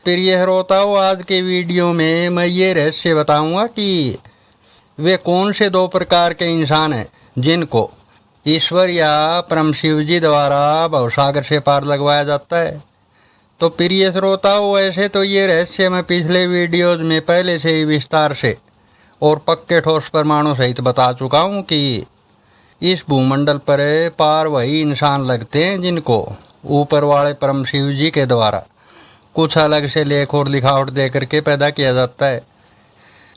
प्रिय श्रोताओं, आज के वीडियो में मैं ये रहस्य बताऊंगा कि वे कौन से दो प्रकार के इंसान हैं जिनको ईश्वर या परम शिव जी द्वारा भवसागर से पार लगवाया जाता है। तो प्रिय श्रोताओं, वैसे तो ये रहस्य मैं पिछले वीडियोज में पहले से ही विस्तार से और पक्के ठोस प्रमाणों सहित बता चुका हूँ कि इस भूमंडल पर पार वही इंसान लगते हैं जिनको ऊपर वाले परम शिव जी के द्वारा कुछ अलग से लेख और लिखावट दे करके पैदा किया जाता है।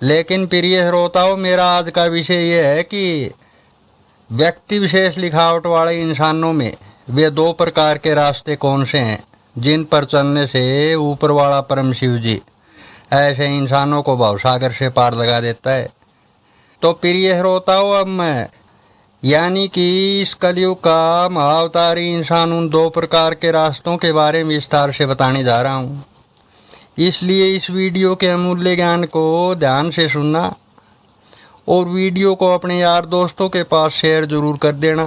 लेकिन प्रिय श्रोताओं, मेरा आज का विषय यह है कि व्यक्ति विशेष लिखावट वाले इंसानों में वे दो प्रकार के रास्ते कौन से हैं जिन पर चलने से ऊपर वाला परम शिव जी ऐसे इंसानों को भवसागर से पार लगा देता है। तो प्रिय श्रोताओं, अब मैं यानी कि इस कलयुग का महाअवतारी इंसान उन दो प्रकार के रास्तों के बारे में विस्तार से बताने जा रहा हूँ। इसलिए इस वीडियो के अमूल्य ज्ञान को ध्यान से सुनना और वीडियो को अपने यार दोस्तों के पास शेयर जरूर कर देना,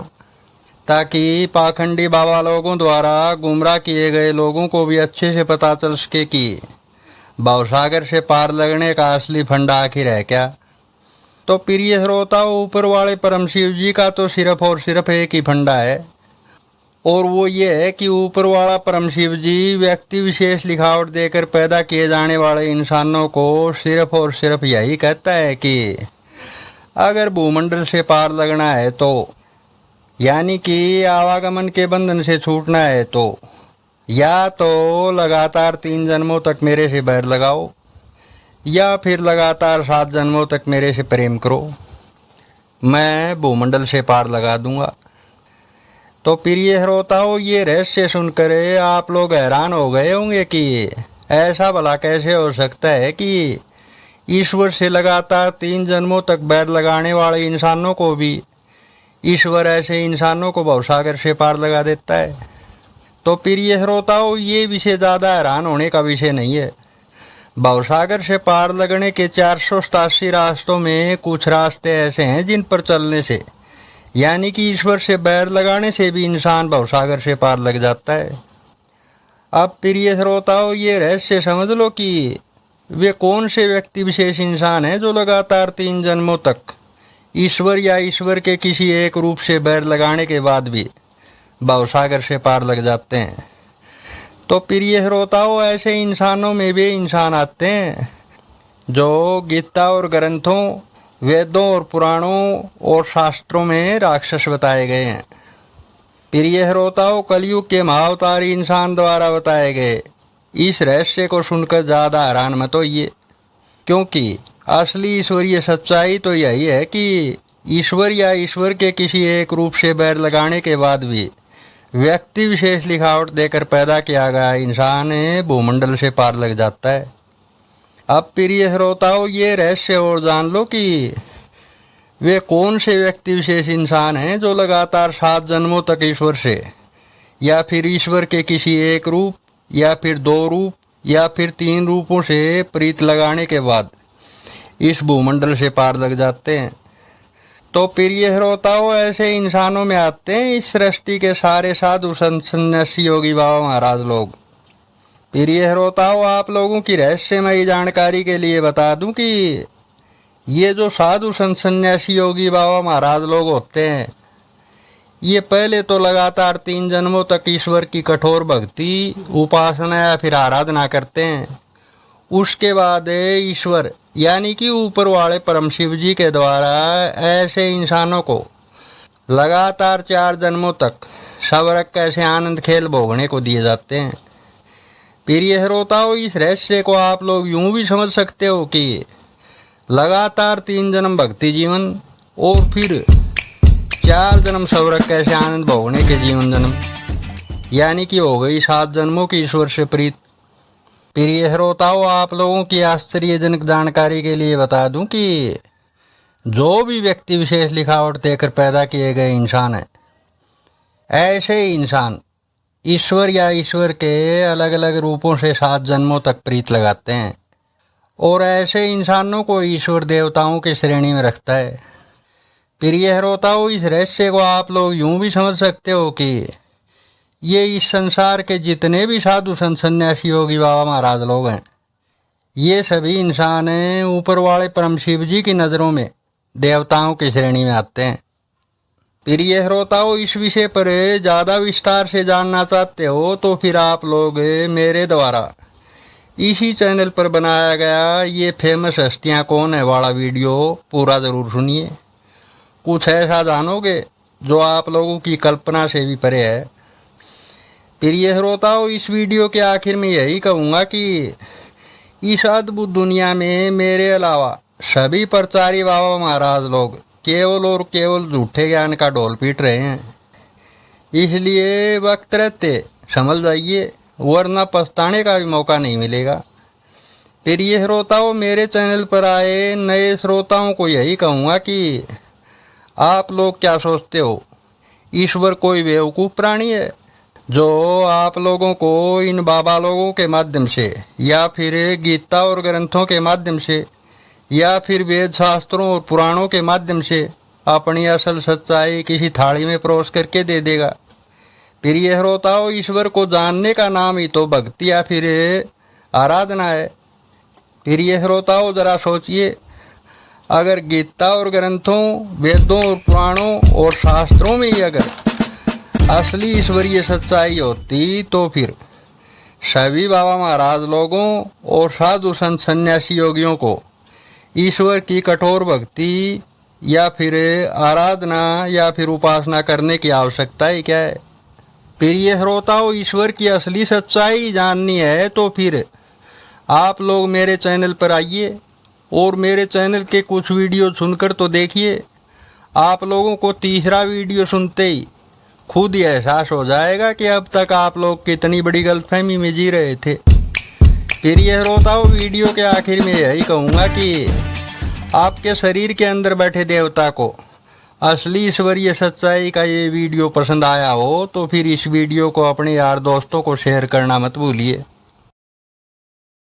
ताकि पाखंडी बाबा लोगों द्वारा गुमराह किए गए लोगों को भी अच्छे से पता चल सके कि भवसागर से पार लगने का असली फंडा आखिर है क्या। तो प्रिय श्रोताओं, ऊपर वाले परम शिव जी का तो सिर्फ और सिर्फ एक ही फंडा है, और वो ये है कि ऊपर वाला परम शिव जी व्यक्ति विशेष लिखावट देकर पैदा किए जाने वाले इंसानों को सिर्फ और सिर्फ यही कहता है कि अगर भूमंडल से पार लगना है तो, यानी कि आवागमन के बंधन से छूटना है तो, या तो लगातार 3 जन्मों तक मेरे से बैर लगाओ या फिर लगातार 7 जन्मों तक मेरे से प्रेम करो, मैं भूमंडल से पार लगा दूंगा। तो प्रिय श्रोताओं, ये रहस्य सुनकर आप लोग हैरान हो गए होंगे कि ऐसा भला कैसे हो सकता है कि ईश्वर से लगातार 3 जन्मों तक बैर लगाने वाले इंसानों को भी ईश्वर ऐसे इंसानों को भवसागर से पार लगा देता है। तो प्रिय श्रोताओं, ये विषय ज़्यादा हैरान होने का विषय नहीं है। भवसागर से पार लगने के 487 रास्तों में कुछ रास्ते ऐसे हैं जिन पर चलने से, यानी कि ईश्वर से बैर लगाने से भी इंसान भवसागर से पार लग जाता है। अब प्रिय श्रोताओं, ये रहस्य समझ लो कि वे कौन से व्यक्ति विशेष इंसान हैं जो लगातार 3 जन्मों तक ईश्वर या ईश्वर के किसी एक रूप से बैर लगाने के बाद भी भवसागर से पार लग जाते हैं। तो प्रिय श्रोताओं, ऐसे इंसानों में वे इंसान आते हैं जो गीता और ग्रंथों, वेदों और पुराणों और शास्त्रों में राक्षस बताए गए हैं। प्रिय श्रोताओं, कलयुग के महाअवतारी इंसान द्वारा बताए गए इस रहस्य को सुनकर ज़्यादा हैरान मत होइए, क्योंकि असली ईश्वरीय सच्चाई तो यही है कि ईश्वर या ईश्वर के किसी एक रूप से बैर लगाने के बाद भी व्यक्ति विशेष लिखावट देकर पैदा किया गया इंसान भूमंडल से पार लग जाता है। अब प्रिय श्रोताओं, ये रहस्य और जान लो कि वे कौन से व्यक्ति विशेष इंसान हैं जो लगातार 7 जन्मों तक ईश्वर से या फिर ईश्वर के किसी एक रूप या फिर 2 रूप या फिर 3 रूपों से प्रीत लगाने के बाद इस भूमंडल से पार लग जाते हैं। तो प्रिय श्रोताओं, ऐसे इंसानों में आते हैं इस सृष्टि के सारे साधु संत सन्यासी योगी बाबा महाराज लोग। प्रिय श्रोताओं, आप लोगों की रहस्यमयी जानकारी के लिए बता दूं कि ये जो साधु संत सन्यासी योगी बाबा महाराज लोग होते हैं, ये पहले तो लगातार 3 जन्मों तक ईश्वर की कठोर भक्ति, उपासना या फिर आराधना करते हैं। उसके बाद ईश्वर यानी कि ऊपर वाले परम शिव जी के द्वारा ऐसे इंसानों को लगातार 4 जन्मों तक स्वर्ग कैसे आनंद खेल भोगने को दिए जाते हैं। प्रिय श्रोताओं, इस रहस्य को आप लोग यूं भी समझ सकते हो कि लगातार 3 जन्म भक्ति जीवन और फिर 4 जन्म स्वर्ग कैसे आनंद भोगने के जीवन जन्म, यानी कि हो गई 7 जन्मों की ईश्वर से प्रीत। प्रिय श्रोताओं, आप लोगों की आश्चर्यजनक जानकारी के लिए बता दूं कि जो भी व्यक्ति विशेष लिखावट देकर पैदा किए गए इंसान हैं, ऐसे इंसान ईश्वर या ईश्वर के अलग अलग रूपों से 7 जन्मों तक प्रीत लगाते हैं और ऐसे इंसानों को ईश्वर देवताओं की श्रेणी में रखता है। प्रिय श्रोताओं, इस रहस्य को आप लोग यूं भी समझ सकते हो कि ये इस संसार के जितने भी साधु संत सन्यासी योगी बाबा महाराज लोग हैं, ये सभी इंसान हैं ऊपर वाले परम शिव जी की नज़रों में देवताओं की श्रेणी में आते हैं। प्रिय श्रोताओं, इस विषय पर ज़्यादा विस्तार से जानना चाहते हो तो फिर आप लोग मेरे द्वारा इसी चैनल पर बनाया गया ये फेमस हस्तियाँ कौन है वाला वीडियो पूरा ज़रूर सुनिए। कुछ ऐसा जानोगे जो आप लोगों की कल्पना से भी परे है। प्रिय श्रोताओं, इस वीडियो के आखिर में यही कहूँगा कि इस अद्भुत दुनिया में मेरे अलावा सभी प्रचारी बाबा महाराज लोग केवल और केवल झूठे ज्ञान का ढोल पीट रहे हैं। इसलिए वक्त रहते समझ जाइए, वरना पछताने का भी मौका नहीं मिलेगा। प्रिय श्रोताओं, मेरे चैनल पर आए नए श्रोताओं को यही कहूँगा कि आप लोग क्या सोचते हो, ईश्वर कोई बेवकूफ़ प्राणी है जो आप लोगों को इन बाबा लोगों के माध्यम से या फिर गीता और ग्रंथों के माध्यम से या फिर वेद शास्त्रों और पुराणों के माध्यम से अपनी असल सच्चाई किसी थाली में परोस करके दे देगा। प्रिय श्रोताओं, ईश्वर को जानने का नाम ही तो भक्ति या फिर आराधना है। प्रिय श्रोताओं, ज़रा सोचिए, अगर गीता और ग्रंथों, वेदों और पुराणों और शास्त्रों में ही अगर असली ईश्वरीय सच्चाई होती तो फिर सभी बाबा महाराज लोगों और साधु संत सन्यासी योगियों को ईश्वर की कठोर भक्ति या फिर आराधना या फिर उपासना करने की आवश्यकता ही क्या है। प्रिय श्रोताओं, ईश्वर की असली सच्चाई जाननी है तो फिर आप लोग मेरे चैनल पर आइए और मेरे चैनल के कुछ वीडियो सुनकर तो देखिए। आप लोगों को तीसरा वीडियो सुनते ही खुद ही एहसास हो जाएगा कि अब तक आप लोग कितनी बड़ी गलतफहमी में जी रहे थे। प्रिय श्रोताओं, वीडियो के आखिर में यही कहूँगा कि आपके शरीर के अंदर बैठे देवता को असली ईश्वरीय सच्चाई का ये वीडियो पसंद आया हो तो फिर इस वीडियो को अपने यार दोस्तों को शेयर करना मत भूलिए।